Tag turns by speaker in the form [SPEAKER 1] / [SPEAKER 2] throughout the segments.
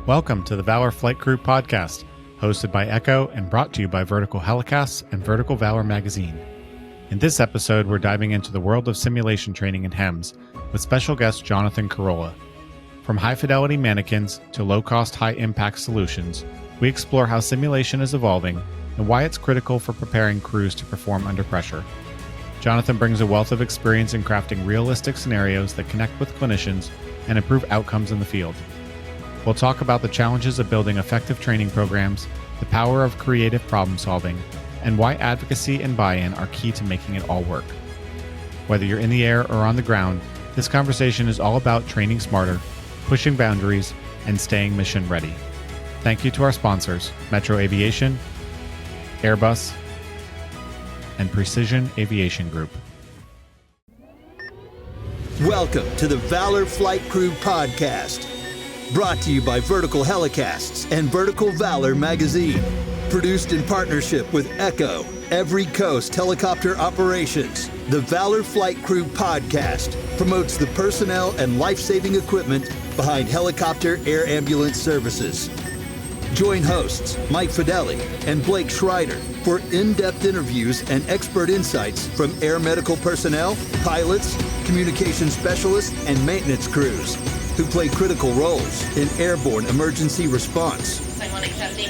[SPEAKER 1] Welcome to the Valor Flight Crew podcast, hosted by Echo and brought to you by Vertical Helicasts and Vertical Valor magazine. In this episode, we're diving into the world of simulation training in HEMS with special guest Jonathan Corolla. From high-fidelity mannequins to low-cost, high-impact solutions, we explore how simulation is evolving and why it's critical for preparing crews to perform under pressure. Jonathan brings a wealth of experience in crafting realistic scenarios that connect with clinicians and improve outcomes in the field. We'll talk about the challenges of building effective training programs, the power of creative problem solving, and why advocacy and buy-in are key to making it all work. Whether you're in the air or on the ground, this conversation is all about training smarter, pushing boundaries, and staying mission ready. Thank you to our sponsors, Metro Aviation, Airbus, and Precision Aviation Group.
[SPEAKER 2] Welcome to the Valor Flight Crew podcast, brought to you by Vertical Helicasts and Vertical Valor magazine. Produced in partnership with Echo, Every Coast Helicopter Operations, the Valor Flight Crew podcast promotes the personnel and life-saving equipment behind helicopter air ambulance services. Join hosts Mike Fideli and Blake Schreider for in-depth interviews and expert insights from air medical personnel, pilots, communication specialists, and maintenance crews who play critical roles in airborne emergency response.
[SPEAKER 3] Line 1 accepting.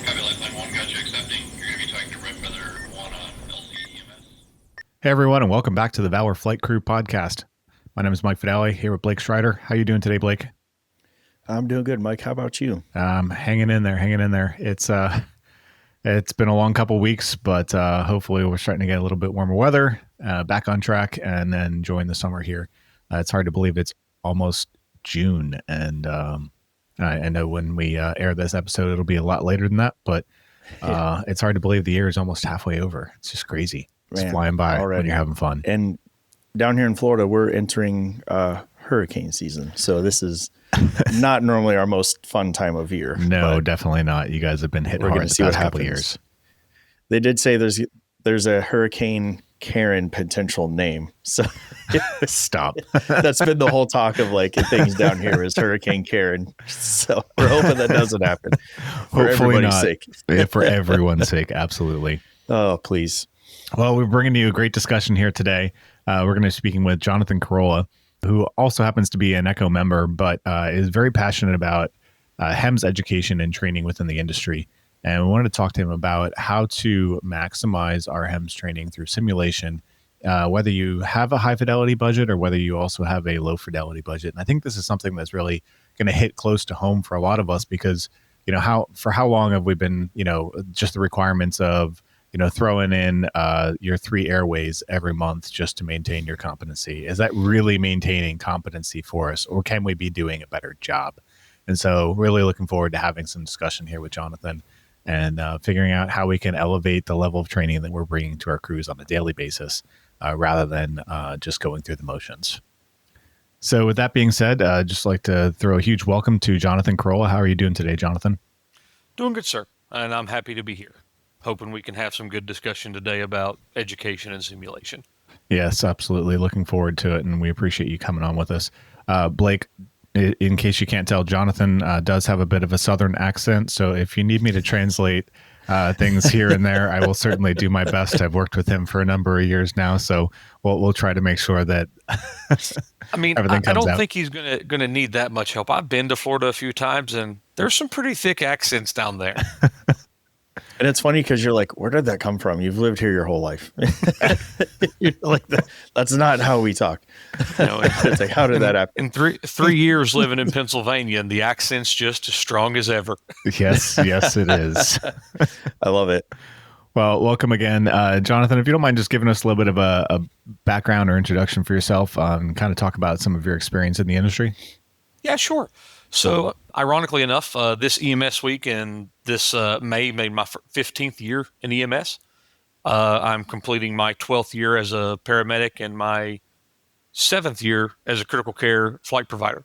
[SPEAKER 4] Copy, line 1, gotcha, accepting. You're going to be talking to Red Feather 1 on LCEMS.
[SPEAKER 1] Hey everyone, and welcome back to the Valor Flight Crew podcast. My name is Mike Fideli, here with Blake Schreider. How you doing today, Blake?
[SPEAKER 5] I'm doing good, Mike. How about you?
[SPEAKER 1] Hanging in there. It's been a long couple weeks, but hopefully we're starting to get a little bit warmer weather, back on track, and then enjoying the summer here. It's hard to believe it's almost June, and I know when we air this episode, it'll be a lot later than that, but it's hard to believe the year is almost halfway over. It's just crazy. It's flying by already when you're having fun.
[SPEAKER 5] And down here in Florida, we're entering hurricane season, so this is not normally our most fun time of year.
[SPEAKER 1] No, definitely not. You guys have been hit hard the past couple of years.
[SPEAKER 5] They did say there's a Hurricane Karen potential name. So
[SPEAKER 1] stop.
[SPEAKER 5] That's been the whole talk of like things down here is Hurricane Karen. So we're hoping that doesn't happen. For
[SPEAKER 1] Hopefully
[SPEAKER 5] everybody's
[SPEAKER 1] not.
[SPEAKER 5] sake.
[SPEAKER 1] For everyone's sake, absolutely.
[SPEAKER 5] Oh, please.
[SPEAKER 1] Well, we're bringing you a great discussion here today. We're going to be speaking with Jonathan Corolla, who also happens to be an Echo member, but is very passionate about HEMS education and training within the industry. And we wanted to talk to him about how to maximize our HEMS training through simulation, whether you have a high fidelity budget or whether you also have a low fidelity budget. And I think this is something that's really going to hit close to home for a lot of us because, for how long have we been, just the requirements of, throwing in your 3 airways every month just to maintain your competency? Is that really maintaining competency for us, or can we be doing a better job? And so really looking forward to having some discussion here with Jonathan and figuring out how we can elevate the level of training that we're bringing to our crews on a daily basis rather than just going through the motions. So with that being said, I'd just like to throw a huge welcome to Jonathan Corolla. How are you doing today, Jonathan?
[SPEAKER 6] Doing good, sir. And I'm happy to be here. Hoping we can have some good discussion today about education and simulation.
[SPEAKER 1] Yes, absolutely. Looking forward to it. And we appreciate you coming on with us. Blake, in case you can't tell, Jonathan does have a bit of a Southern accent. So if you need me to translate things here and there, I will certainly do my best. I've worked with him for a number of years now. So we'll try to make sure that
[SPEAKER 6] I don't think he's gonna need that much help. I've been to Florida a few times, and there's some pretty thick accents down there.
[SPEAKER 5] And it's funny because you're like, where did that come from? You've lived here your whole life. You're like, that's not how we talk. It's like, how did that happen?
[SPEAKER 6] In three years living in Pennsylvania, and the accent's just as strong as ever.
[SPEAKER 1] Yes, it is.
[SPEAKER 5] I love it.
[SPEAKER 1] Well, welcome again. Jonathan, if you don't mind just giving us a little bit of a background or introduction for yourself and kind of talk about some of your experience in the industry.
[SPEAKER 6] Yeah, sure. So ironically enough, this EMS week and this May made my 15th year in EMS. I'm completing my 12th year as a paramedic and my 7th year as a critical care flight provider.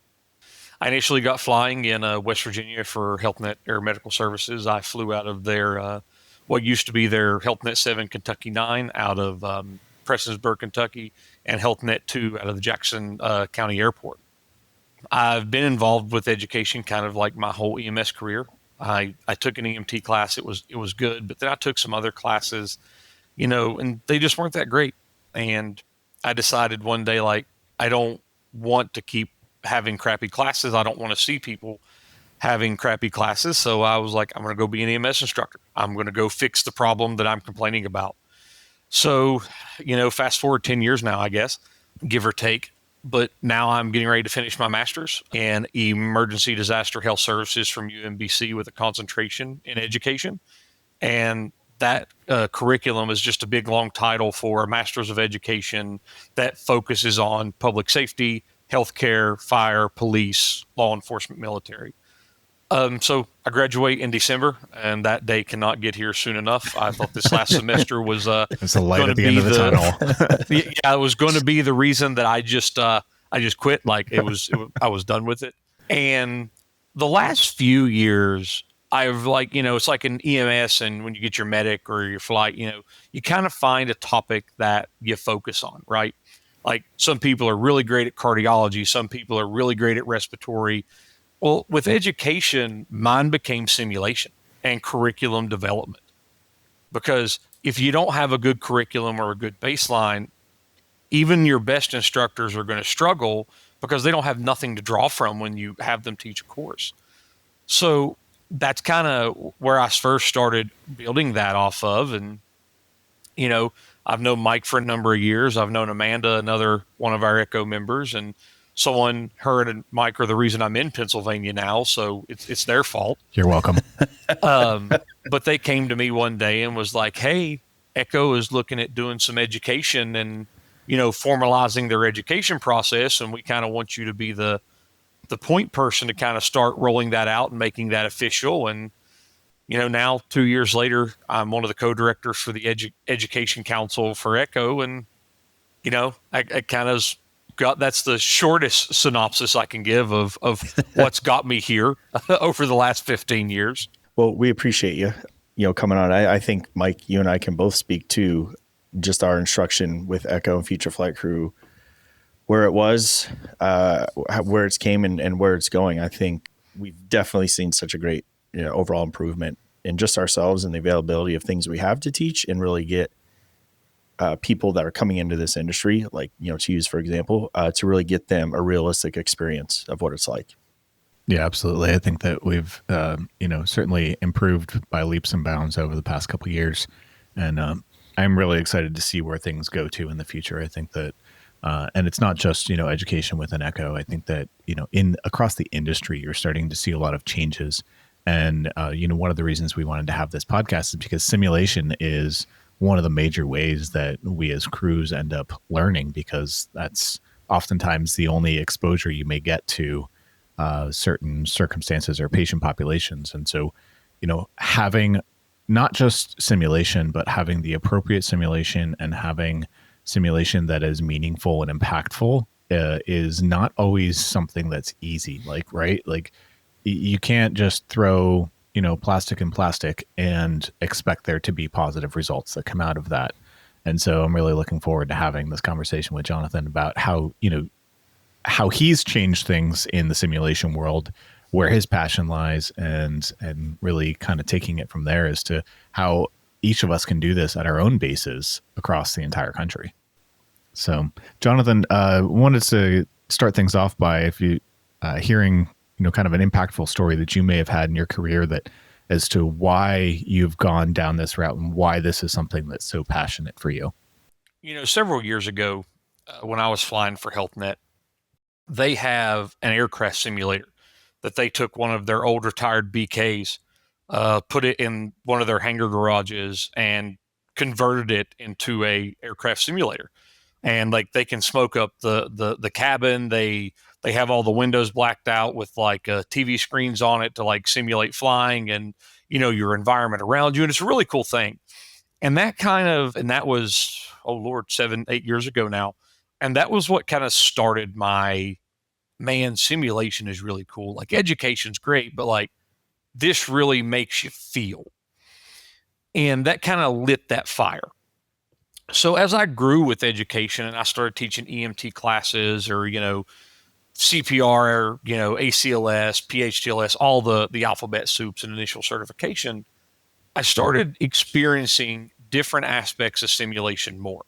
[SPEAKER 6] I initially got flying in West Virginia for HealthNet Air Medical Services. I flew out of their what used to be their HealthNet 7 Kentucky 9 out of Prestonsburg, Kentucky, and HealthNet 2 out of the Jackson County Airport. I've been involved with education kind of like my whole EMS career. I took an EMT class. It was good, but then I took some other classes, and they just weren't that great. And I decided one day, like, I don't want to keep having crappy classes. I don't want to see people having crappy classes. So I was like, I'm going to go be an EMS instructor. I'm going to go fix the problem that I'm complaining about. So, fast forward 10 years now, I guess, give or take. But now I'm getting ready to finish my master's in emergency disaster health services from UMBC with a concentration in education. And that curriculum is just a big, long title for a master's of education that focuses on public safety, healthcare, fire, police, law enforcement, military. So I graduate in December, and that day cannot get here soon enough. I thought this last semester was
[SPEAKER 1] It's a light at the end of the tunnel.
[SPEAKER 6] yeah, it was going to be the reason that I just quit. Like I was done with it. And the last few years, I've it's like an EMS, and when you get your medic or your flight, you kind of find a topic that you focus on, right? Like some people are really great at cardiology, some people are really great at respiratory. Well, with education, mine became simulation and curriculum development. Because if you don't have a good curriculum or a good baseline, even your best instructors are going to struggle because they don't have nothing to draw from when you have them teach a course. So that's kind of where I first started building that off of. And, I've known Mike for a number of years. I've known Amanda, another one of our ECHO members, and her and Mike are the reason I'm in Pennsylvania now. So it's their fault.
[SPEAKER 1] You're welcome.
[SPEAKER 6] But they came to me one day and was like, hey, ECHO is looking at doing some education and, formalizing their education process. And we kind of want you to be the point person to kind of start rolling that out and making that official. And, now 2 years later, I'm one of the co-directors for the education council for ECHO. And, I kind of that's the shortest synopsis I can give of what's got me here over the last 15 years.
[SPEAKER 5] Well, we appreciate you, coming on. I think, Mike, you and I can both speak to just our instruction with ECHO and Future Flight Crew, where it was, where it's came and where it's going. I think we've definitely seen such a great overall improvement in just ourselves and the availability of things we have to teach and really get people that are coming into this industry, like, to use, for example, to really get them a realistic experience of what it's like.
[SPEAKER 1] Yeah, absolutely. I think that we've, certainly improved by leaps and bounds over the past couple of years. And I'm really excited to see where things go to in the future. I think that, and it's not just, education within ECHO. I think that, across the industry, you're starting to see a lot of changes. And, one of the reasons we wanted to have this podcast is because simulation is one of the major ways that we as crews end up learning, because that's oftentimes the only exposure you may get to certain circumstances or patient populations. And so, having not just simulation, but having the appropriate simulation and having simulation that is meaningful and impactful is not always something that's easy. Right? You can't just throw plastic and plastic and expect there to be positive results that come out of that. And so I'm really looking forward to having this conversation with Jonathan about how he's changed things in the simulation world, where his passion lies, and really kind of taking it from there as to how each of us can do this at our own bases across the entire country. So Jonathan, wanted to start things off by hearing kind of an impactful story that you may have had in your career as to why you've gone down this route and why this is something that's so passionate for you.
[SPEAKER 6] Several years ago, when I was flying for HealthNet, they have an aircraft simulator that they took one of their old retired BKs, put it in one of their hangar garages and converted it into a aircraft simulator. And they can smoke up the cabin. They have all the windows blacked out with TV screens on it to simulate flying and, your environment around you. And it's a really cool thing. And that was, 7-8 years ago now. And that was what kind of started my, simulation is really cool. Education's great, but this really makes you feel. And that kind of lit that fire. So as I grew with education and I started teaching EMT classes or, CPR, ACLS, PHTLS, all the alphabet soups and initial certification, I started experiencing different aspects of simulation more.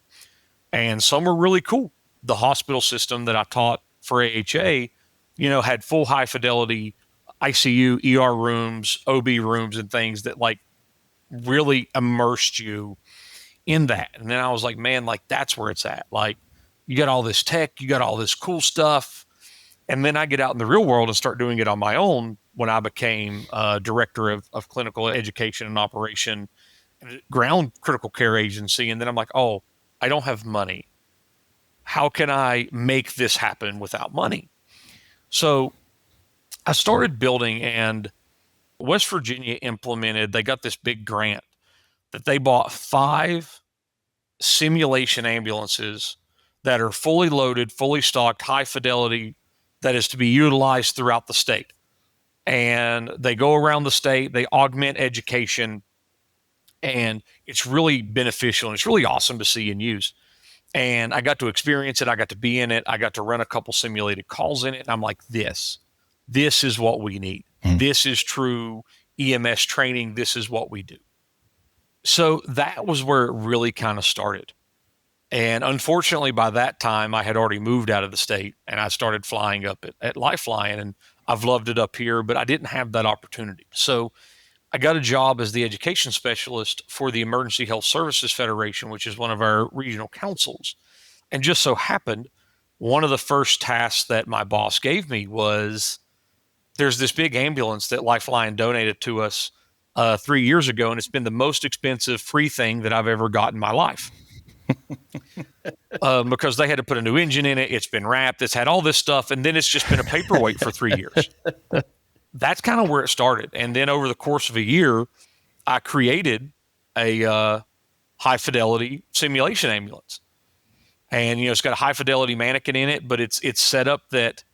[SPEAKER 6] And some were really cool. The hospital system that I taught for AHA, had full high fidelity ICU, ER rooms, OB rooms, and things that like really immersed you in that. And then I was like, man, like that's where it's at. Like you got all this tech, you got all this cool stuff. And then I get out in the real world and start doing it on my own when I became director of clinical education and operation at a ground critical care agency. And then I'm like, oh, I don't have money. How can I make this happen without money? So I started building, and West Virginia implemented, they got this big grant that they bought 5 simulation ambulances that are fully loaded, fully stocked, high fidelity, that is to be utilized throughout the state. And they go around the state, they augment education, and it's really beneficial and it's really awesome to see and use. And I got to experience it. I got to be in it. I got to run a couple simulated calls in it. And I'm like, this is what we need. This is true EMS training. This is what we do. So that was where it really kind of started. And unfortunately, by that time, I had already moved out of the state and I started flying up at Lifeline, and I've loved it up here, but I didn't have that opportunity. So I got a job as the education specialist for the Emergency Health Services Federation, which is one of our regional councils. And just so happened, one of the first tasks that my boss gave me was there's this big ambulance that Lifeline donated to us 3 years ago, and it's been the most expensive free thing that I've ever got in my life. Because they had to put a new engine in it. It's been wrapped. It's had all this stuff. And then it's just been a paperweight for 3 years. That's kind of where it started. And then over the course of a year, I created a high fidelity simulation ambulance. And, it's got a high fidelity mannequin in it, but it's set up that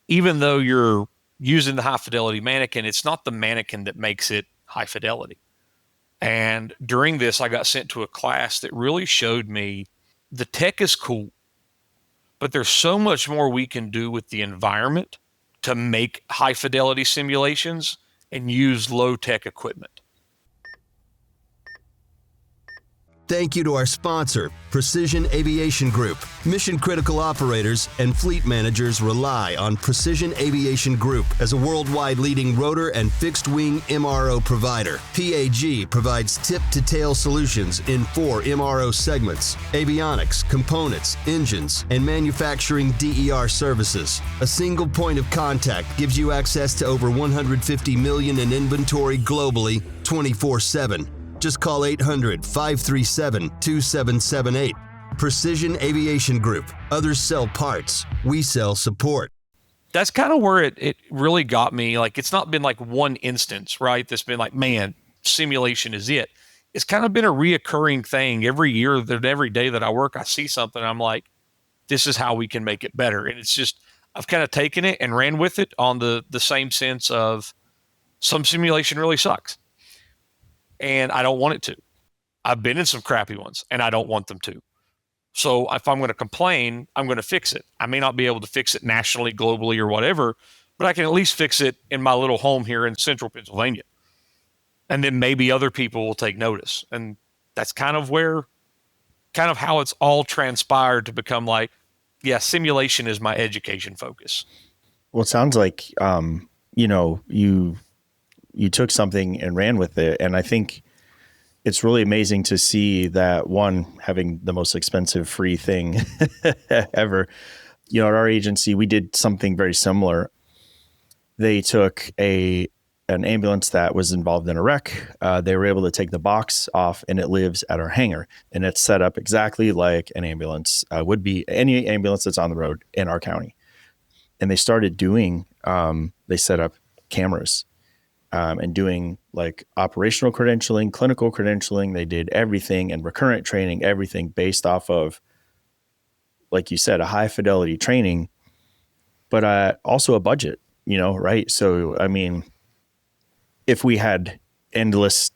[SPEAKER 6] even though you're using the high fidelity mannequin, it's not the mannequin that makes it high fidelity. And during this, I got sent to a class that really showed me the tech is cool, but there's so much more we can do with the environment to make high fidelity simulations and use low tech equipment.
[SPEAKER 2] Thank you to our sponsor, Precision Aviation Group. Mission-critical operators and fleet managers rely on Precision Aviation Group as a worldwide leading rotor and fixed-wing MRO provider. PAG provides tip-to-tail solutions in 4 MRO segments: avionics, components, engines, and manufacturing DER services. A single point of contact gives you access to over 150 million in inventory globally, 24/7. Just call 800-537-2778. Precision Aviation Group. Others sell parts. We sell support.
[SPEAKER 6] That's kind of where it really got me. Like, it's not been like one instance, right? That's been like, man, simulation is it. It's kind of been a reoccurring thing. Every year, every day that I work, I see something. I'm like, this is how we can make it better. And it's just, I've kind of taken it and ran with it on the same sense of some simulation really sucks. And I don't want it to. I've been in some crappy ones, and I don't want them to. So if I'm going to complain, I'm going to fix it. I may not be able to fix it nationally, globally, or whatever, but I can at least fix it in my little home here in central Pennsylvania. And then maybe other people will take notice. And that's kind of how it's all transpired to become like, yeah, simulation is my education focus.
[SPEAKER 5] Well, it sounds like, you took something and ran with it. And I think it's really amazing to see that, one, having the most expensive free thing ever. At our agency, we did something very similar. They took an ambulance that was involved in a wreck. They were able to take the box off, and it lives at our hangar. And it's set up exactly like an ambulance would be, any ambulance that's on the road in our county. And they started doing, they set up cameras. And doing like operational credentialing, clinical credentialing. They did everything, and recurrent training, everything based off of, like you said, a high fidelity training, but also a budget, right? So, I mean, if we had endless,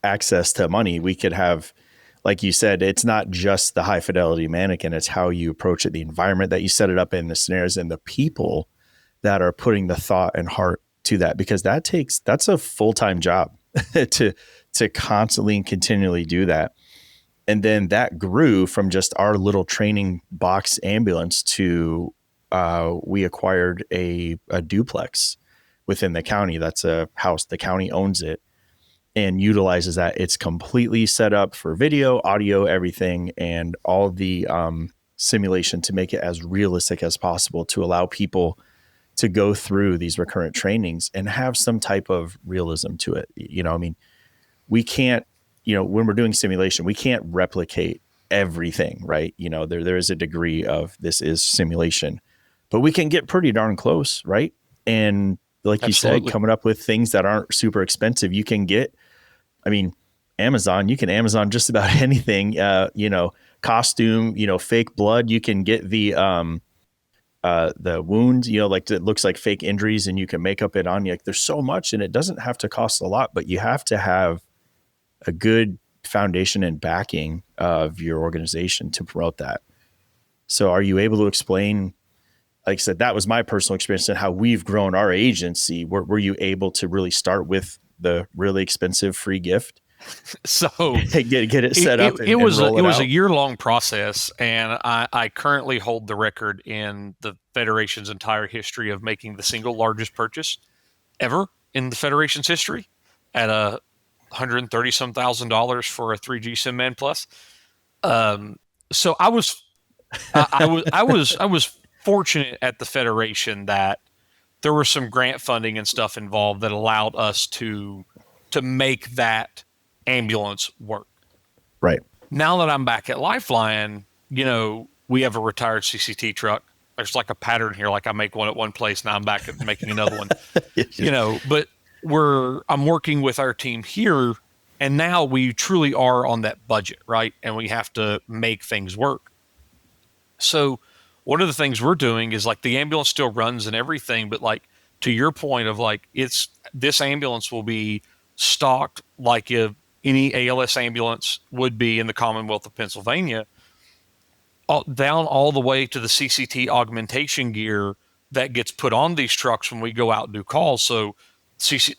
[SPEAKER 5] access to money, we could have like you said, it's not just the high fidelity mannequin. It's how you approach it, the environment that you set it up in, the scenarios, and the people that are putting the thought and heart to that, because that's a full-time job to constantly and continually do that. And then that grew from just our little training box ambulance to we acquired a duplex within the county. That's a house. The county owns it and utilizes that. It's completely set up for video, audio, everything, and all the simulation to make it as realistic as possible to allow people to go through these recurrent trainings and have some type of realism to it. I mean, we can't, when we're doing simulation, we can't replicate everything, right? There is a degree of this is simulation, but we can get pretty darn close, right? And like
[SPEAKER 6] Absolutely.
[SPEAKER 5] you said, coming up with things that aren't super expensive, you can get, Amazon, you can Amazon just about anything, costume, fake blood. You can get the wounds, like it looks like fake injuries, and you can make up it on you. Like, there's so much, and it doesn't have to cost a lot, but you have to have a good foundation and backing of your organization to promote that. So are you able to explain, like I said, that was my personal experience and how we've grown our agency. Were you able to really start with the really expensive free gift?
[SPEAKER 6] So
[SPEAKER 5] get it set up.
[SPEAKER 6] It was a year-long process, and I currently hold the record in the Federation's entire history of making the single largest purchase ever in the Federation's history at $130,000 for a 3G SimMan Plus. So I was fortunate at the Federation that there was some grant funding and stuff involved that allowed us to make that ambulance work.
[SPEAKER 5] Right.
[SPEAKER 6] Now that I'm back at Lifeline, we have a retired CCT truck. There's like a pattern here. Like I make one at one place, now I'm back at making another one. But I'm working with our team here, and now we truly are on that budget, right? And we have to make things work. So one of the things we're doing is like the ambulance still runs and everything, but like to your point of like, this ambulance will be stocked like any ALS ambulance would be in the Commonwealth of Pennsylvania, down all the way to the CCT augmentation gear that gets put on these trucks when we go out and do calls. So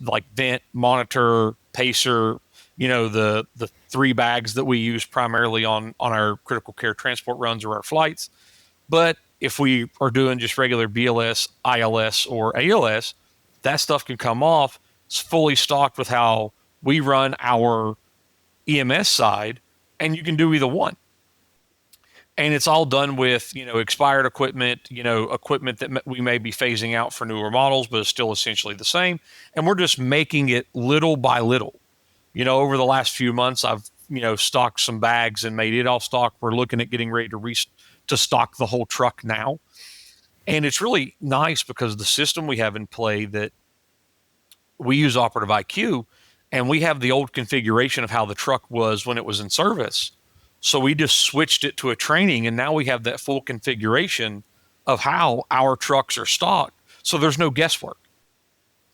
[SPEAKER 6] like vent, monitor, pacer, the 3 bags that we use primarily on our critical care transport runs or our flights. But if we are doing just regular BLS, ILS, or ALS, that stuff can come off. It's fully stocked with how we run our EMS side, and you can do either one. And it's all done with, expired equipment, equipment that we may be phasing out for newer models, but it's still essentially the same. And we're just making it little by little. Over the last few months, I've, stocked some bags and made it all stock. We're looking at getting ready to stock the whole truck now. And it's really nice because the system we have in play that we use Operative IQ, and we have the old configuration of how the truck was when it was in service. So we just switched it to a training, and now we have that full configuration of how our trucks are stocked. So there's no guesswork.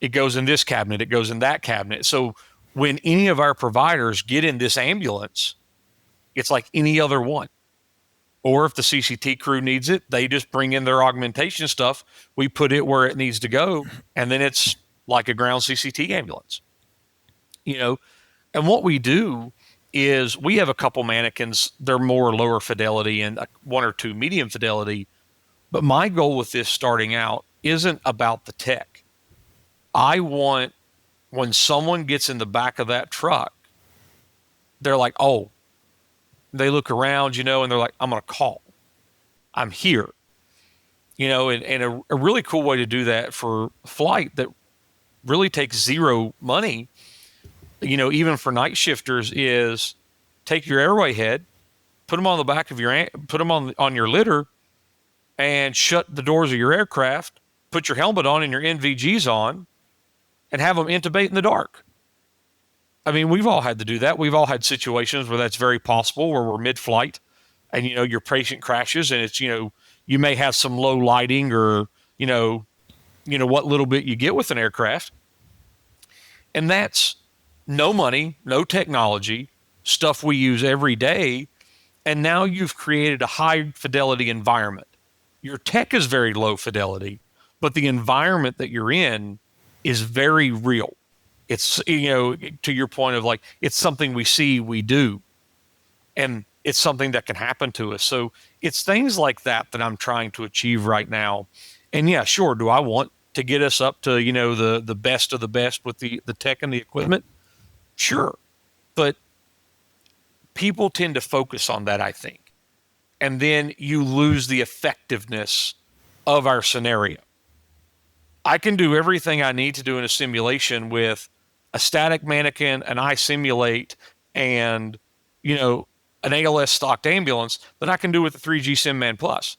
[SPEAKER 6] It goes in this cabinet, it goes in that cabinet. So when any of our providers get in this ambulance, it's like any other one. Or if the CCT crew needs it, they just bring in their augmentation stuff. We put it where it needs to go, and then it's like a ground CCT ambulance. And what we do is we have a couple mannequins. They're more lower fidelity and 1 or 2 medium fidelity. But my goal with this starting out isn't about the tech. I want when someone gets in the back of that truck, they're like, oh, they look around, and they're like, I'm going to call. I'm here. And a really cool way to do that for flight that really takes zero money, even for night shifters, is take your airway head, put them on the back of put them on your litter, and shut the doors of your aircraft, put your helmet on and your NVGs on, and have them intubate in the dark. I mean, we've all had to do that. We've all had situations where that's very possible, where we're mid-flight and, your patient crashes, and it's, you may have some low lighting or, what little bit you get with an aircraft. And that's no money, no technology, stuff we use every day. And now you've created a high fidelity environment. Your tech is very low fidelity, but the environment that you're in is very real. It's, to your point of like, it's something we see, we do, and it's something that can happen to us. So it's things like that I'm trying to achieve right now. And yeah, sure. Do I want to get us up to, the best of the best with the tech and the equipment? Sure. But people tend to focus on that, I think. And then you lose the effectiveness of our scenario. I can do everything I need to do in a simulation with a static mannequin, an iSimulate, and, an ALS stocked ambulance that I can do with the 3G SimMan Plus.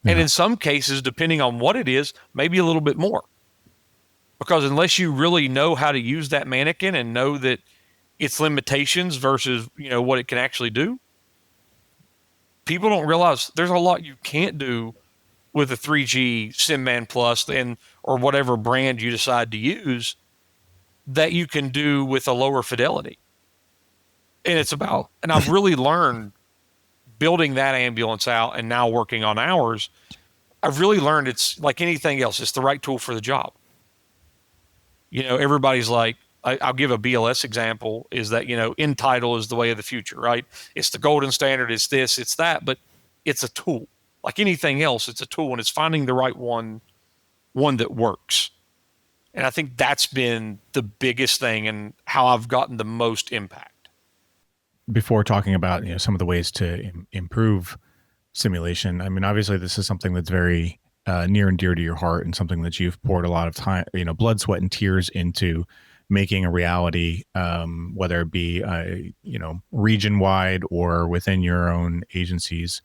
[SPEAKER 6] Yeah. And in some cases, depending on what it is, maybe a little bit more. Because unless you really know how to use that mannequin and know that its limitations versus, what it can actually do, people don't realize there's a lot you can't do with a 3G SimMan Plus or whatever brand you decide to use that you can do with a lower fidelity. And I've really learned building that ambulance out and now working on ours. I've really learned it's like anything else. It's the right tool for the job. Everybody's like, I'll give a BLS example, is that, end title is the way of the future, right? It's the golden standard. It's this, it's that, but it's a tool. Like anything else, it's a tool, and it's finding the right one that works. And I think that's been the biggest thing and how I've gotten the most impact.
[SPEAKER 1] Before talking about, some of the ways to improve simulation, I mean, obviously this is something that's very near and dear to your heart, and something that you've poured a lot of time, blood, sweat, and tears into making a reality, whether it be, region-wide or within your own agencies.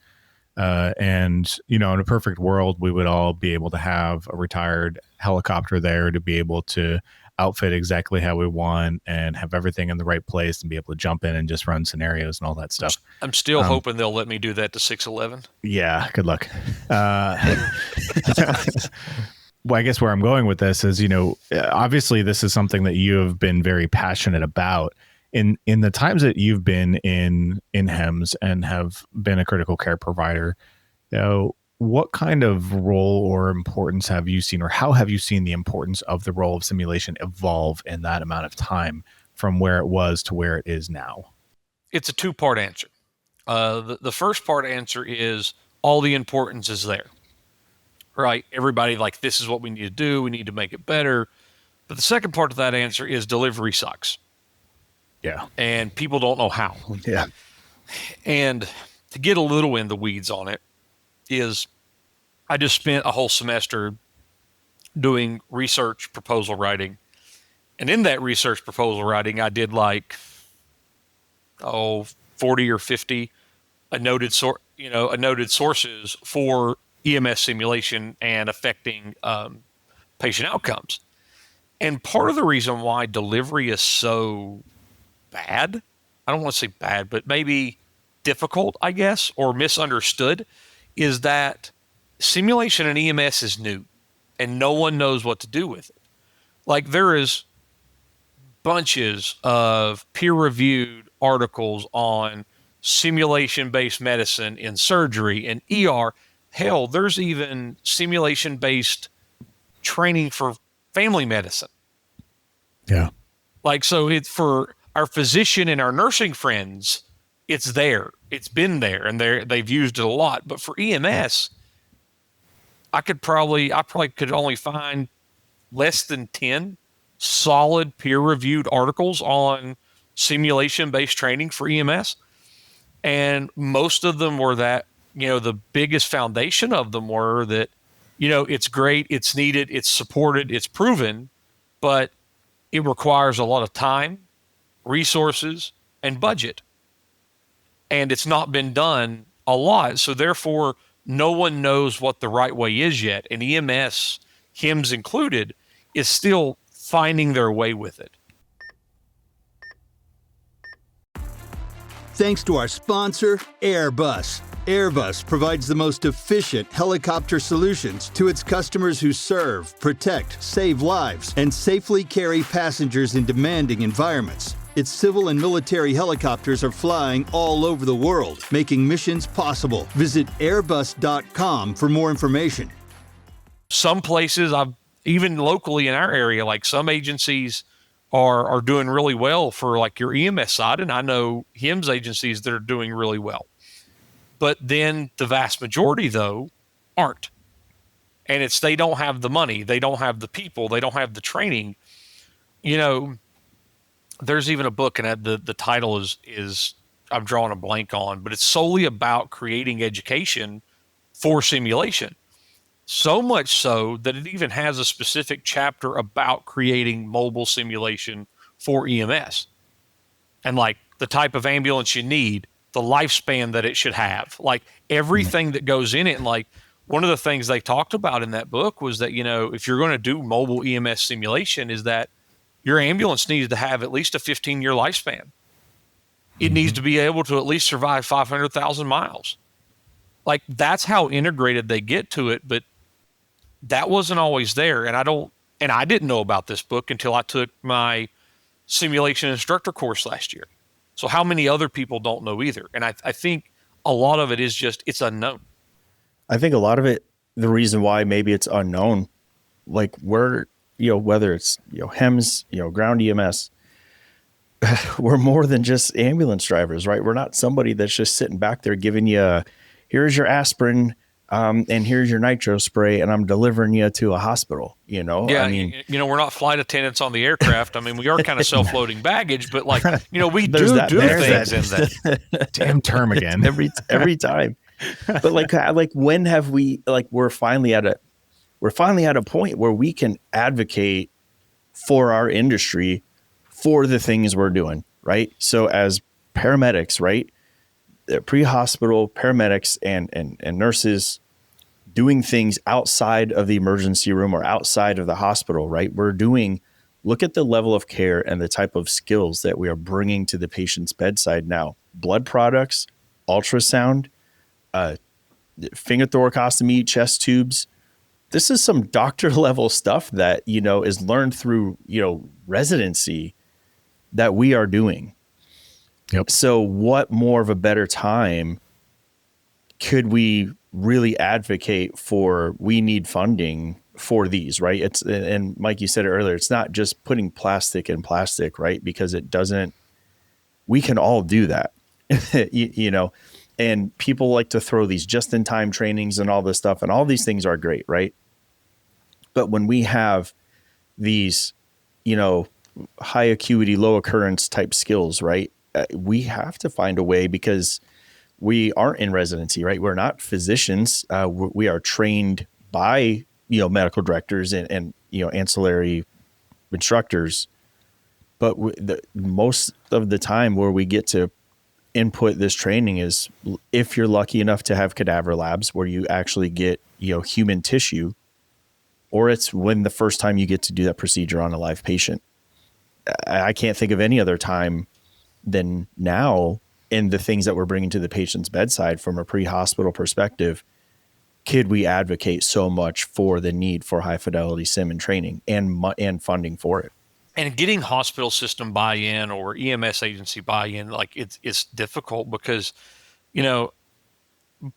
[SPEAKER 1] And, in a perfect world, we would all be able to have a retired helicopter there to be able to outfit exactly how we want and have everything in the right place and be able to jump in and just run scenarios and all that stuff.
[SPEAKER 6] I'm still hoping they'll let me do that to 611.
[SPEAKER 1] Yeah, good luck. Well, I guess where I'm going with this is, obviously this is something that you have been very passionate about. In the times that you've been in HEMS and have been a critical care provider, what kind of role or importance have you seen, or how have you seen the importance of the role of simulation evolve in that amount of time from where it was to where it is now?
[SPEAKER 6] It's a two-part answer. The first part answer is all the importance is there, right? Everybody like, this is what we need to do. We need to make it better. But the second part of that answer is delivery sucks.
[SPEAKER 1] Yeah.
[SPEAKER 6] And people don't know how.
[SPEAKER 1] Yeah.
[SPEAKER 6] And to get a little in the weeds on it is I just spent a whole semester doing research proposal writing. And in that research proposal writing, I did 40 or 50 noted sources for EMS simulation and affecting patient outcomes. And part of the reason why delivery is so bad, I don't want to say bad, but maybe difficult, I guess, or misunderstood, is that simulation and EMS is new and no one knows what to do with it. Like, there is bunches of peer-reviewed articles on simulation-based medicine in surgery and ER. Hell, there's even simulation-based training for family medicine.
[SPEAKER 1] Yeah.
[SPEAKER 6] So it's for our physician and our nursing friends, it's there. It's been there, and they've used it a lot. But for EMS, I probably could only find less than 10 solid peer-reviewed articles on simulation-based training for EMS. And most of them were that, the biggest foundation of them were that, it's great, it's needed, it's supported, it's proven, but it requires a lot of time, resources, and budget. And it's not been done a lot. So therefore, no one knows what the right way is yet. And EMS, HIMSS included, is still finding their way with it.
[SPEAKER 2] Thanks to our sponsor, Airbus. Airbus provides the most efficient helicopter solutions to its customers who serve, protect, save lives, and safely carry passengers in demanding environments. Its civil and military helicopters are flying all over the world, making missions possible. Visit airbus.com for more information.
[SPEAKER 6] Some places, even locally in our area, like some agencies are doing really well for like your EMS side, and I know HIMSS agencies that are doing really well. But then the vast majority, though, aren't. And it's they don't have the money, they don't have the people, they don't have the training. You know, there's even a book, and the title is I'm drawing a blank on, but it's solely about creating education for simulation. So much so that it even has a specific chapter about creating mobile simulation for EMS and like the type of ambulance you need, the lifespan that it should have, like everything that goes in it. And like one of the things they talked about in that book was that, you know, if you're going to do mobile EMS simulation, is that your ambulance needs to have at least a 15-year lifespan. It needs to be able to at least survive 500,000 miles. Like that's how integrated they get to it. But that wasn't always there. And I didn't know about this book until I took my simulation instructor course last year. So how many other people don't know either? And I think a lot of it is just, it's unknown.
[SPEAKER 5] I think a lot of it, the reason why maybe it's unknown, like we're, you know, whether it's, you know, HEMS, you know, ground EMS, we're more than just ambulance drivers, right? We're not somebody that's just sitting back there giving you, here's your aspirin, and here's your nitro spray, and I'm delivering you to a hospital, you know?
[SPEAKER 6] Yeah,
[SPEAKER 5] I mean,
[SPEAKER 6] you know, we're not flight attendants on the aircraft. I mean, we are kind of self-loading baggage, but like, you know, we do things in that.
[SPEAKER 1] Damn term again.
[SPEAKER 5] every time. But like when have we, like, we're finally at a point where we can advocate for our industry, for the things we're doing, right? So as paramedics, right? Pre-hospital paramedics and nurses doing things outside of the emergency room or outside of the hospital, right? Look at the level of care and the type of skills that we are bringing to the patient's bedside now. Blood products, ultrasound, finger thoracostomy, chest tubes. This is some doctor level stuff that, you know, is learned through, you know, residency that we are doing.
[SPEAKER 1] Yep.
[SPEAKER 5] So what more of a better time could we really advocate for? We need funding for these, right? And Mike, you said it earlier, it's not just putting plastic in plastic, right? Because we can all do that, you know, and people like to throw these just in time trainings and all this stuff, and all these things are great, right? But when we have these, you know, high acuity, low occurrence type skills, right? We have to find a way, because we aren't in residency, right? We're not physicians. We are trained by, you know, medical directors and you know, ancillary instructors. But most of the time where we get to input this training is if you're lucky enough to have cadaver labs where you actually get, you know, human tissue, or it's when the first time you get to do that procedure on a live patient. I can't think of any other time than now in the things that we're bringing to the patient's bedside from a pre-hospital perspective. Could we advocate so much for the need for high fidelity sim and training and funding for it?
[SPEAKER 6] And getting hospital system buy-in or EMS agency buy-in, like it's difficult because, you know,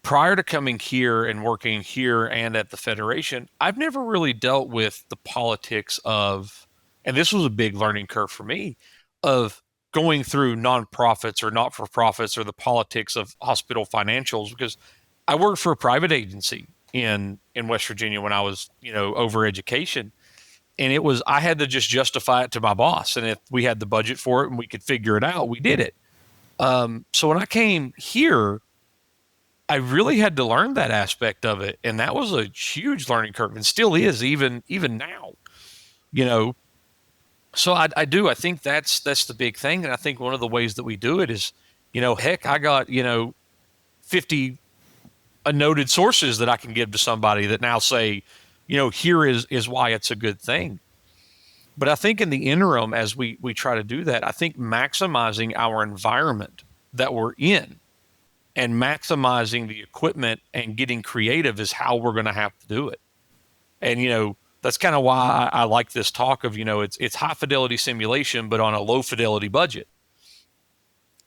[SPEAKER 6] prior to coming here and working here and at the Federation, I've never really dealt with the politics of, and this was a big learning curve for me, of going through nonprofits or not-for-profits or the politics of hospital financials, because I worked for a private agency in West Virginia when I was, you know, over education. And I had to just justify it to my boss. And if we had the budget for it and we could figure it out, we did it. So when I came here, I really had to learn that aspect of it. And that was a huge learning curve, and still is even now, you know. So I think that's the big thing. And I think one of the ways that we do it is, you know, heck, I got, you know, 50 noted sources that I can give to somebody that now say, you know, here is why it's a good thing. But I think in the interim, as we try to do that, I think maximizing our environment that we're in and maximizing the equipment and getting creative is how we're going to have to do it. And, you know, that's kind of why I like this talk of, it's high fidelity simulation, but on a low fidelity budget.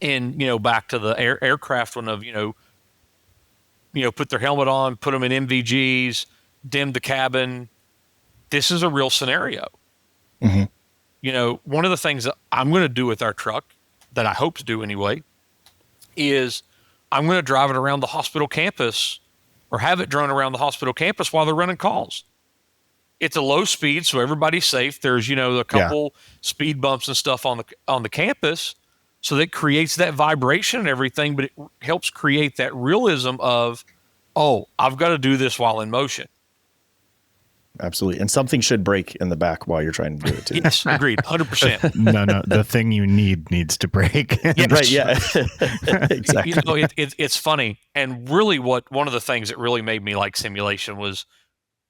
[SPEAKER 6] And, back to the aircraft one of, put their helmet on, put them in MVGs, dim the cabin. This is a real scenario. One of the things that I'm going to do with our truck, that I hope to do anyway, is I'm going to drive it around the hospital campus, or have it drone around the hospital campus while they're running calls. It's a low speed, so everybody's safe. There's, a couple speed bumps and stuff on the campus, so that creates that vibration and everything, but it helps create that realism of, oh, I've got to do this while in motion.
[SPEAKER 5] Absolutely. And something should break in the back while you're trying to do it too.
[SPEAKER 6] Yes, agreed. 100%.
[SPEAKER 1] No, the thing you needs to break.
[SPEAKER 6] Yes.
[SPEAKER 5] Right. Yeah. Exactly.
[SPEAKER 6] It's funny. And really one of the things that really made me like simulation was,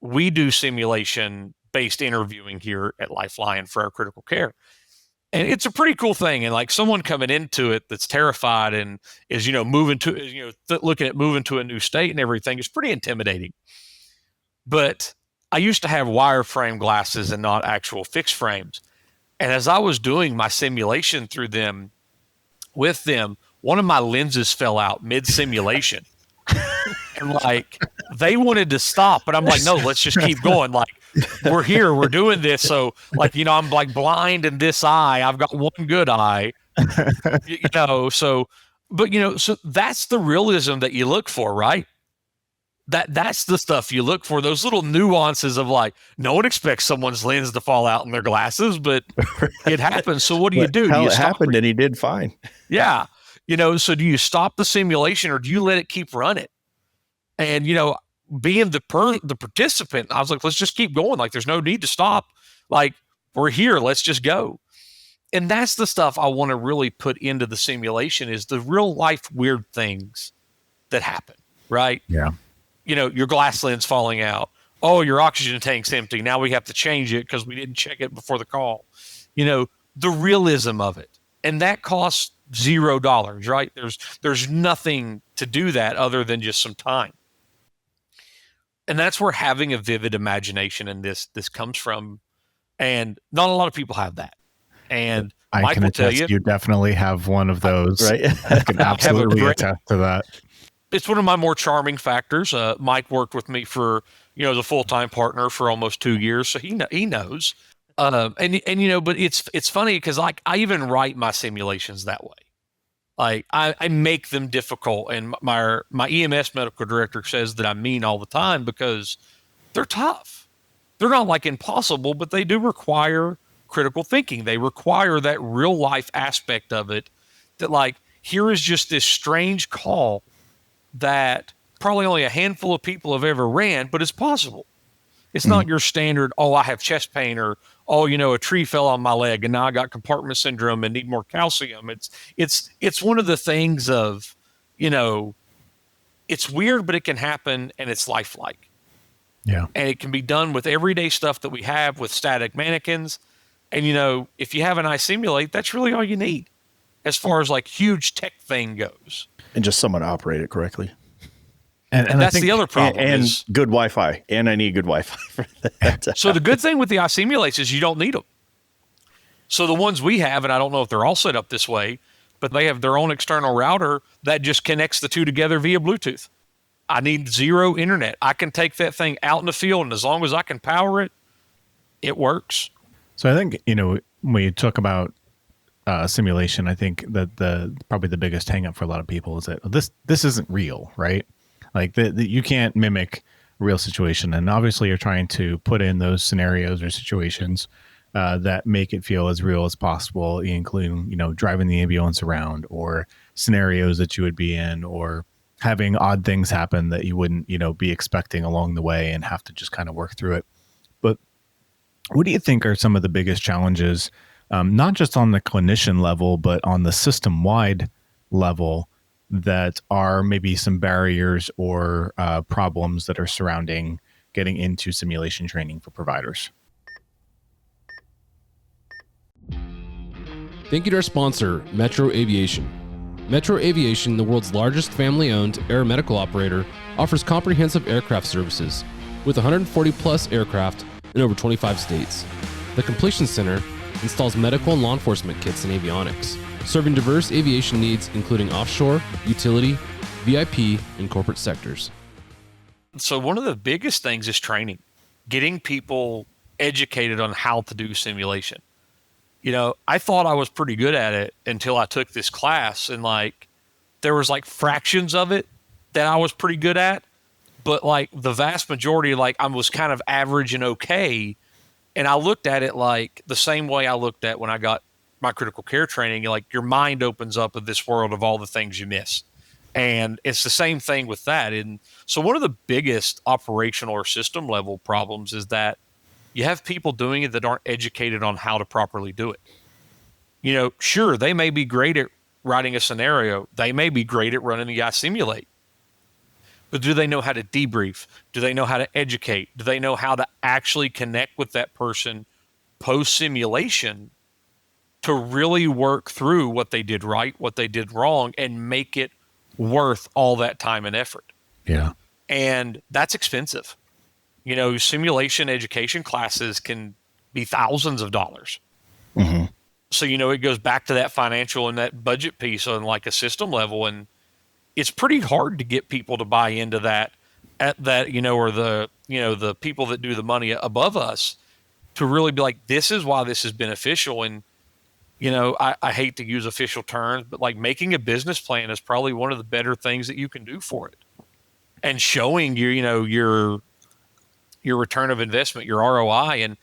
[SPEAKER 6] we do simulation based interviewing here at Lifeline for our critical care. And it's a pretty cool thing. And like someone coming into it that's terrified and is, moving to, looking at moving to a new state and everything is pretty intimidating. But I used to have wireframe glasses and not actual fixed frames. And as I was doing my simulation through them, with them, one of my lenses fell out mid-simulation. And like, they wanted to stop, but I'm like, no, let's just keep going. Like, we're here, we're doing this. So like, I'm like blind in this eye. I've got one good eye, so that's the realism that you look for, right? That's the stuff you look for, those little nuances of like, no one expects someone's lens to fall out in their glasses, but it happens. So what do you do?
[SPEAKER 5] It happened and he did fine.
[SPEAKER 6] Yeah. So do you stop the simulation or do you let it keep running? And, being the participant, I was like, let's just keep going. Like, there's no need to stop. Like, we're here. Let's just go. And that's the stuff I want to really put into the simulation, is the real life weird things that happen, right?
[SPEAKER 1] Yeah.
[SPEAKER 6] Your glass lens falling out. Oh, your oxygen tank's empty. Now we have to change it because we didn't check it before the call. The realism of it. And that costs $0, right? There's nothing to do that other than just some time. And that's where having a vivid imagination in this comes from. And not a lot of people have that. And
[SPEAKER 1] I
[SPEAKER 6] Mike
[SPEAKER 1] can
[SPEAKER 6] will tell
[SPEAKER 1] attest you definitely have one of those.
[SPEAKER 5] Right.
[SPEAKER 1] I can absolutely attest to that.
[SPEAKER 6] It's one of my more charming factors. Mike worked with me for, as a full-time partner for almost 2 years. So he knows. But it's funny because like I even write my simulations that way. Like I make them difficult, and my EMS medical director says that I'm mean all the time because they're tough. They're not like impossible, but they do require critical thinking. They require that real life aspect of it, that like, here is just this strange call that probably only a handful of people have ever ran, but it's possible. It's not your standard, oh, I have chest pain, or, oh, a tree fell on my leg and now I got compartment syndrome and need more calcium. It's one of the things of, it's weird, but it can happen and it's lifelike.
[SPEAKER 1] Yeah.
[SPEAKER 6] And it can be done with everyday stuff that we have with static mannequins. And, if you have an iSimulate, that's really all you need as far as like huge tech thing goes.
[SPEAKER 5] And just someone to operate it correctly.
[SPEAKER 6] And that's the other problem.
[SPEAKER 5] And good Wi-Fi. And I need good Wi-Fi for that.
[SPEAKER 6] So the good thing with the iSimulates is you don't need them. So the ones we have, and I don't know if they're all set up this way, but they have their own external router that just connects the two together via Bluetooth. I need zero internet. I can take that thing out in the field, and as long as I can power it, it works.
[SPEAKER 1] So I think, when you talk about simulation, I think that probably the biggest hang up for a lot of people is that this isn't real, right? Like you can't mimic a real situation. And obviously you're trying to put in those scenarios or situations that make it feel as real as possible, including, driving the ambulance around, or scenarios that you would be in, or having odd things happen that you wouldn't, be expecting along the way and have to just kind of work through it. But what do you think are some of the biggest challenges, not just on the clinician level, but on the system-wide level, that are maybe some barriers or problems that are surrounding getting into simulation training for providers?
[SPEAKER 3] Thank you to our sponsor, Metro Aviation. Metro Aviation, the world's largest family-owned air medical operator, offers comprehensive aircraft services. With 140 plus aircraft, in over 25 states. The Completion Center installs medical and law enforcement kits and avionics, serving diverse aviation needs including offshore, utility, VIP, and corporate sectors.
[SPEAKER 6] So one of the biggest things is training, getting people educated on how to do simulation. I thought I was pretty good at it until I took this class, and there was fractions of it that I was pretty good at, but the vast majority, I was kind of average and okay. And I looked at it the same way I looked at when I got my critical care training. Your mind opens up of this world of all the things you miss. And it's the same thing with that. And so one of the biggest operational or system level problems is that you have people doing it that aren't educated on how to properly do it. Sure, they may be great at writing a scenario. They may be great at running the iSimulate. But do they know how to debrief? Do they know how to educate? Do they know how to actually connect with that person post-simulation to really work through what they did right, what they did wrong, and make it worth all that time and effort?
[SPEAKER 1] Yeah.
[SPEAKER 6] And that's expensive. Simulation education classes can be thousands of dollars.
[SPEAKER 5] Mm-hmm.
[SPEAKER 6] So, it goes back to that financial and that budget piece on a system level. And it's pretty hard to get people to buy into that or the people that do the money above us to really be this is why this is beneficial. And, I hate to use official terms, but making a business plan is probably one of the better things that you can do for it. And showing your return of investment, your ROI, and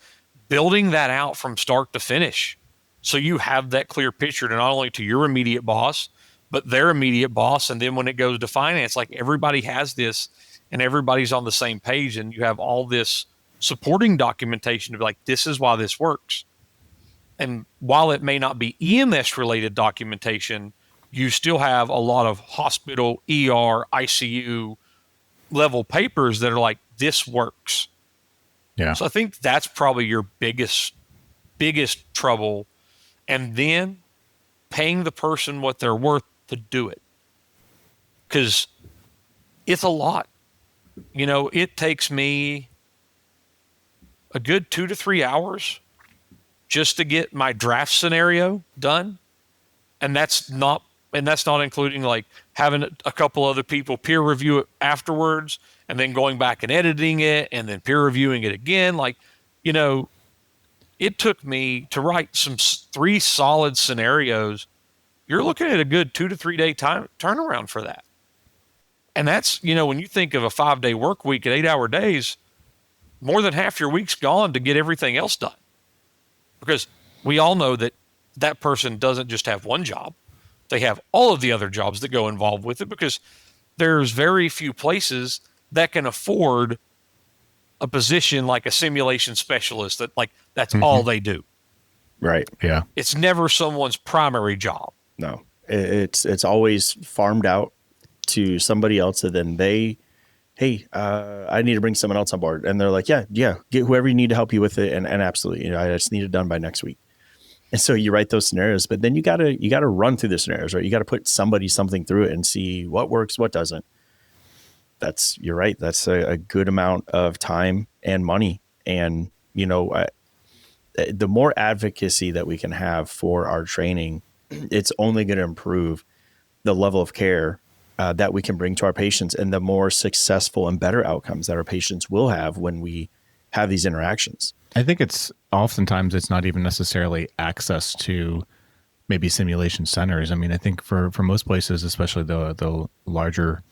[SPEAKER 6] building that out from start to finish. So you have that clear picture not only to your immediate boss, but their immediate boss. And then when it goes to finance, everybody has this and everybody's on the same page, and you have all this supporting documentation to be this is why this works. And while it may not be EMS related documentation, you still have a lot of hospital, ER, ICU level papers that are this works.
[SPEAKER 1] Yeah.
[SPEAKER 6] So I think that's probably your biggest trouble. And then paying the person what they're worth to do it. Because it's a lot. It takes me a good 2 to 3 hours just to get my draft scenario done. And that's not including having a couple other people peer review it afterwards, and then going back and editing it and then peer reviewing it again. It took me to write 3 solid scenarios. You're looking at a good 2 to 3 day time turnaround for that. And that's, when you think of a 5-day work week at 8-hour days, more than half your week's gone to get everything else done. Because we all know that that person doesn't just have one job. They have all of the other jobs that go involved with it, because there's very few places that can afford a position like a simulation specialist that that's all they do.
[SPEAKER 5] Right.
[SPEAKER 1] Yeah.
[SPEAKER 6] It's never someone's primary job.
[SPEAKER 5] No, it's always farmed out to somebody else, and then I need to bring someone else on board. And they're like, yeah, get whoever you need to help you with it. And absolutely, I just need it done by next week. And so you write those scenarios, but then you gotta run through the scenarios, right? You got to put something through it and see what works, what doesn't. You're right. That's a good amount of time and money. And, the more advocacy that we can have for our training, it's only going to improve the level of care that we can bring to our patients, and the more successful and better outcomes that our patients will have when we have these interactions.
[SPEAKER 1] I think oftentimes it's not even necessarily access to maybe simulation centers. I mean, I think for most places, especially the larger,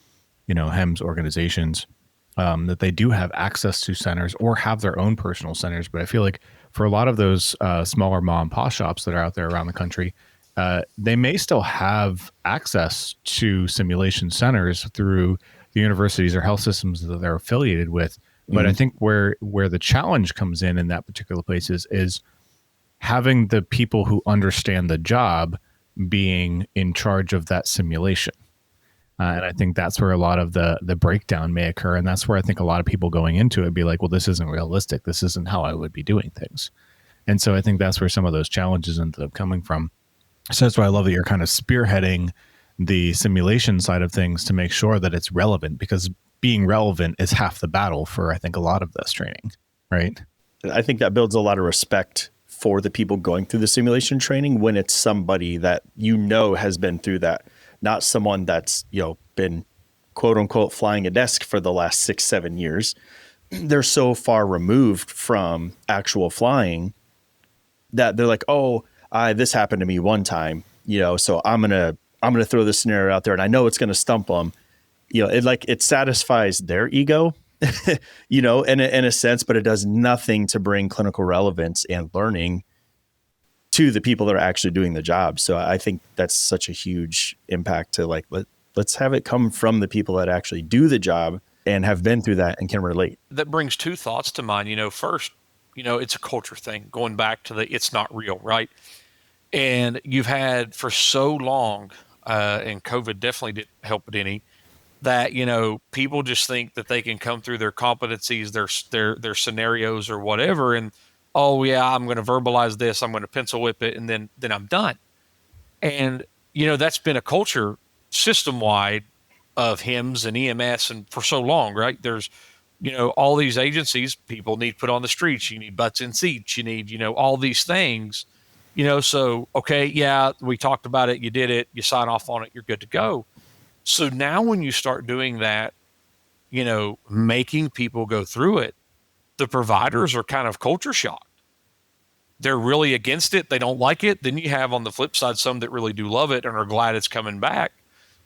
[SPEAKER 1] HEMS organizations, that they do have access to centers or have their own personal centers. But I feel like for a lot of those smaller mom and pop shops that are out there around the country, they may still have access to simulation centers through the universities or health systems that they're affiliated with. But I think where the challenge comes in that particular place is having the people who understand the job being in charge of that simulation. And I think that's where a lot of the breakdown may occur. And that's where I think a lot of people going into it be like, well, this isn't realistic. This isn't how I would be doing things. And so I think that's where some of those challenges end up coming from. So that's why I love that you're kind of spearheading the simulation side of things to make sure that it's relevant, because being relevant is half the battle for, I think, a lot of this training, right?
[SPEAKER 5] I think that builds a lot of respect for the people going through the simulation training when it's somebody that has been through that, not someone that's been quote unquote flying a desk for the last 6-7 years. They're so far removed from actual flying that they're like, oh, this happened to me one time, so I'm gonna throw this scenario out there, and I know it's gonna stump them. It satisfies their ego, in a sense, but it does nothing to bring clinical relevance and learning to the people that are actually doing the job. So I think that's such a huge impact to let's have it come from the people that actually do the job and have been through that and can relate.
[SPEAKER 6] That brings two thoughts to mind. First, it's a culture thing, going back to it's not real, right? And you've had for so long, and COVID definitely didn't help it any, that, people just think that they can come through their competencies, their scenarios or whatever. And, oh yeah, I'm going to verbalize this, I'm going to pencil whip it, and then I'm done. And, that's been a culture system-wide of HIMSS and EMS and for so long, right? There's, all these agencies, people need put on the streets. You need butts in seats. You need, all these things, so, okay, yeah, we talked about it. You did it. You sign off on it. You're good to go. So now when you start doing that, making people go through it, the providers are kind of culture shocked. They're really against it. They don't like it. Then you have on the flip side some that really do love it and are glad it's coming back.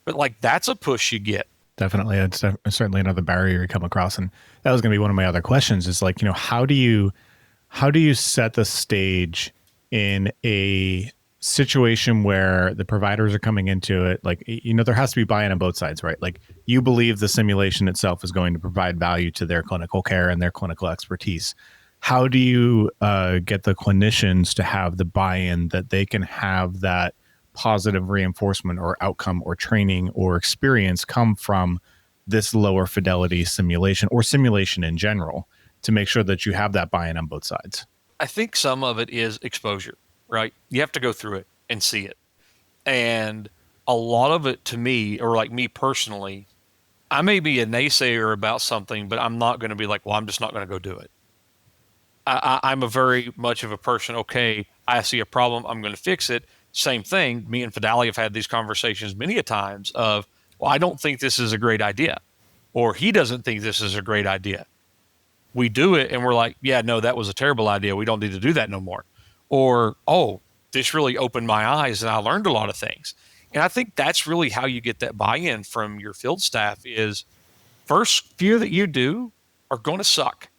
[SPEAKER 6] But that's a push you get.
[SPEAKER 1] Definitely. It's certainly another barrier you come across. And that was going to be one of my other questions is how do you set the stage in a situation where the providers are coming into it? There has to be buy-in on both sides, right? You believe the simulation itself is going to provide value to their clinical care and their clinical expertise. How do you get the clinicians to have the buy-in that they can have that positive reinforcement or outcome or training or experience come from this lower fidelity simulation or simulation in general to make sure that you have that buy-in on both sides?
[SPEAKER 6] I think some of it is exposure, right? You have to go through it and see it. And a lot of it to me, or me personally, I may be a naysayer about something, but I'm not going to be well, I'm just not going to go do it. I'm a very much of a person, okay, I see a problem, I'm going to fix it. Same thing. Me and Fidali have had these conversations many a times of, well, I don't think this is a great idea, or he doesn't think this is a great idea. We do it and we're like, yeah, no, that was a terrible idea. We don't need to do that no more. Or, oh, this really opened my eyes and I learned a lot of things. And I think that's really how you get that buy-in from your field staff is first few that you do are going to suck.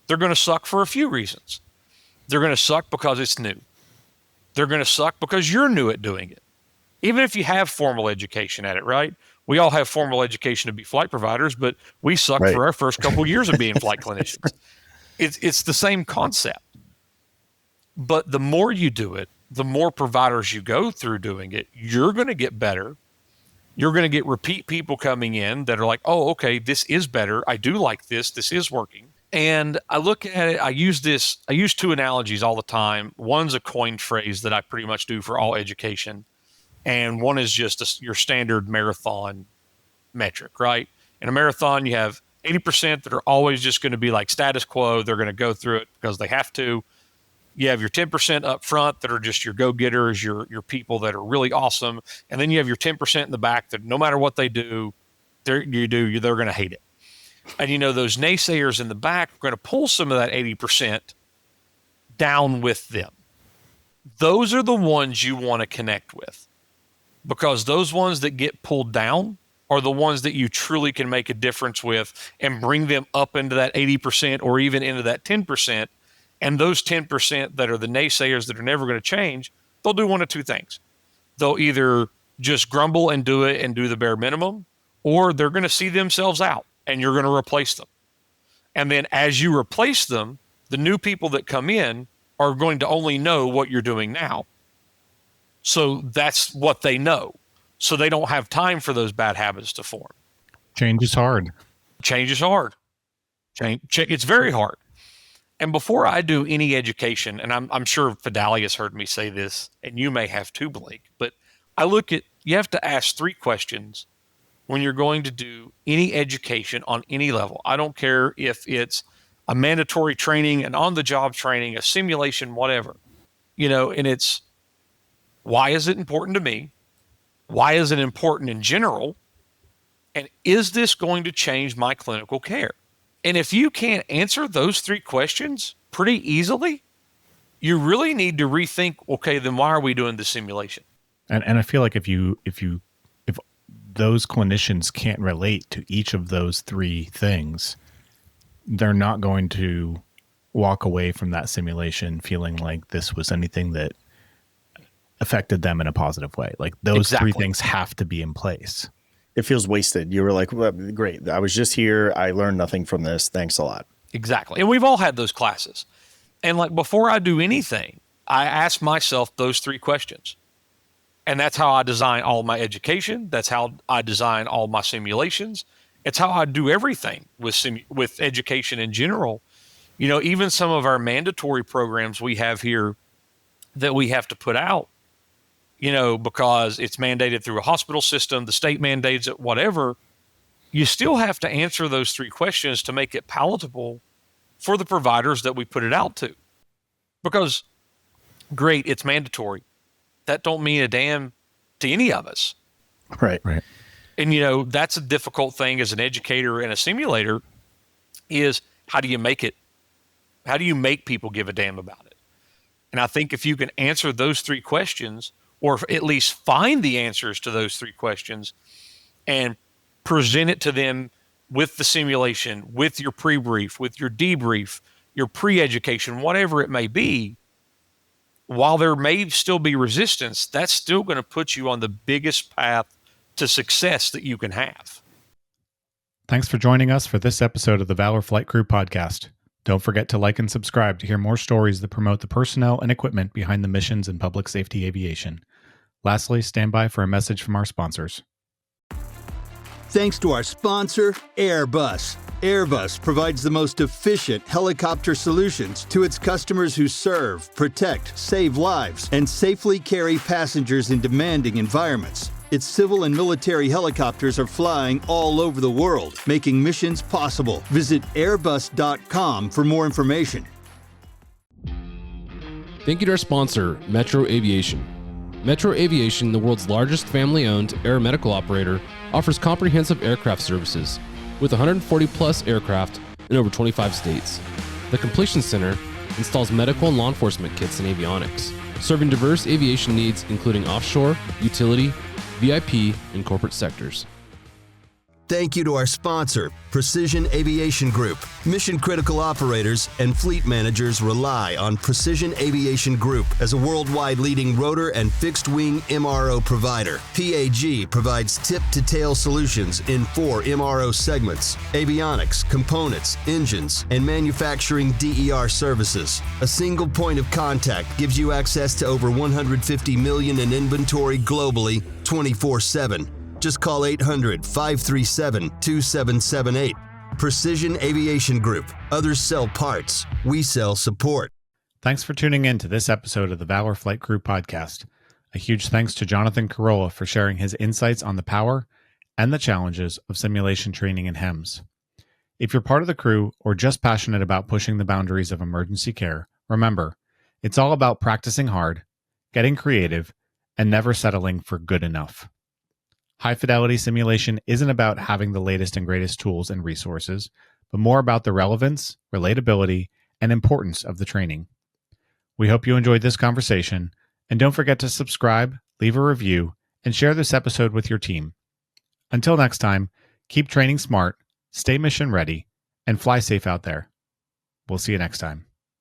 [SPEAKER 6] They're going to suck for a few reasons. They're going to suck because it's new. They're going to suck because you're new at doing it. Even if you have formal education at it, right? We all have formal education to be flight providers, but we suck
[SPEAKER 5] right.
[SPEAKER 6] for our first couple of years of being flight clinicians. It's the same concept. But the more you do it, the more providers you go through doing it, you're going to get better. You're going to get repeat people coming in that are like, oh, okay, this is better. I do like this. This is working. And I look at it, I use two analogies all the time. One's a coined phrase that I pretty much do for all education. And one is just your standard marathon metric, right? In a marathon, you have 80% that are always just going to be like status quo. They're going to go through it because they have to. You have your 10% up front that are just your go-getters, your people that are really awesome. And then you have your 10% in the back that no matter what they do, they're going to hate it. And those naysayers in the back are going to pull some of that 80% down with them. Those are the ones you want to connect with, because those ones that get pulled down are the ones that you truly can make a difference with and bring them up into that 80% or even into that 10%. And those 10% that are the naysayers that are never going to change, they'll do one of two things. They'll either just grumble and do it and do the bare minimum, or they're going to see themselves out and you're going to replace them. And then as you replace them, the new people that come in are going to only know what you're doing now. So that's what they know. So they don't have time for those bad habits to form.
[SPEAKER 1] Change is hard.
[SPEAKER 6] Change is hard. It's very hard. And before I do any education, and I'm sure Fidali has heard me say this, and you may have too, Blake, but I look at, you have to ask 3 questions when you're going to do any education on any level. I don't care if it's a mandatory training, an on-the-job training, a simulation, whatever, and it's, why is it important to me? Why is it important in general? And is this going to change my clinical care? And if you can't answer those three questions pretty easily, you really need to rethink, okay, then why are we doing the simulation?
[SPEAKER 1] And I feel like if those clinicians can't relate to each of those three things, they're not going to walk away from that simulation feeling like this was anything that affected them in a positive way. Like those three things have to be in place.
[SPEAKER 5] It feels wasted. You were like, well, great. I was just here. I learned nothing from this. Thanks a lot.
[SPEAKER 6] Exactly. And we've all had those classes. And like before I do anything, I ask myself those three questions. And that's how I design all my education. That's how I design all my simulations. It's how I do everything with education in general. Even some of our mandatory programs we have here that we have to put out, because it's mandated through a hospital system, the state mandates it, whatever, you still have to answer those three questions to make it palatable for the providers that we put it out to. Because, great, it's mandatory. That don't mean a damn to any of us.
[SPEAKER 5] Right.
[SPEAKER 6] And, that's a difficult thing as an educator and a simulator is how do you make it? How do you make people give a damn about it? And I think if you can answer those three questions, or at least find the answers to those three questions and present it to them with the simulation, with your pre-brief, with your debrief, your pre-education, whatever it may be, while there may still be resistance, that's still going to put you on the biggest path to success that you can have.
[SPEAKER 1] Thanks for joining us for this episode of the Valor Flight Crew podcast. Don't forget to like and subscribe to hear more stories that promote the personnel and equipment behind the missions in public safety aviation. Lastly, stand by for a message from our sponsors.
[SPEAKER 2] Thanks to our sponsor, Airbus. Airbus provides the most efficient helicopter solutions to its customers who serve, protect, save lives, and safely carry passengers in demanding environments. Its civil and military helicopters are flying all over the world, making missions possible. Visit airbus.com for more information.
[SPEAKER 3] Thank you to our sponsor, Metro Aviation. Metro Aviation, the world's largest family-owned aeromedical operator, offers comprehensive aircraft services with 140-plus aircraft in over 25 states. The Completion Center installs medical and law enforcement kits and avionics, serving diverse aviation needs including offshore, utility, VIP, and corporate sectors.
[SPEAKER 2] Thank you to our sponsor, Precision Aviation Group. Mission-critical operators and fleet managers rely on Precision Aviation Group as a worldwide leading rotor and fixed-wing MRO provider. PAG provides tip-to-tail solutions in 4 MRO segments: avionics, components, engines, and manufacturing DER services. A single point of contact gives you access to over 150 million in inventory globally, 24/7. Just call 800-537-2778. Precision Aviation Group. Others sell parts. We sell support.
[SPEAKER 1] Thanks for tuning in to this episode of the Valor Flight Crew podcast. A huge thanks to Jonathan Corolla for sharing his insights on the power and the challenges of simulation training in HEMS. If you're part of the crew or just passionate about pushing the boundaries of emergency care, remember, it's all about practicing hard, getting creative, and never settling for good enough. High-fidelity simulation isn't about having the latest and greatest tools and resources, but more about the relevance, relatability, and importance of the training. We hope you enjoyed this conversation, and don't forget to subscribe, leave a review, and share this episode with your team. Until next time, keep training smart, stay mission ready, and fly safe out there. We'll see you next time.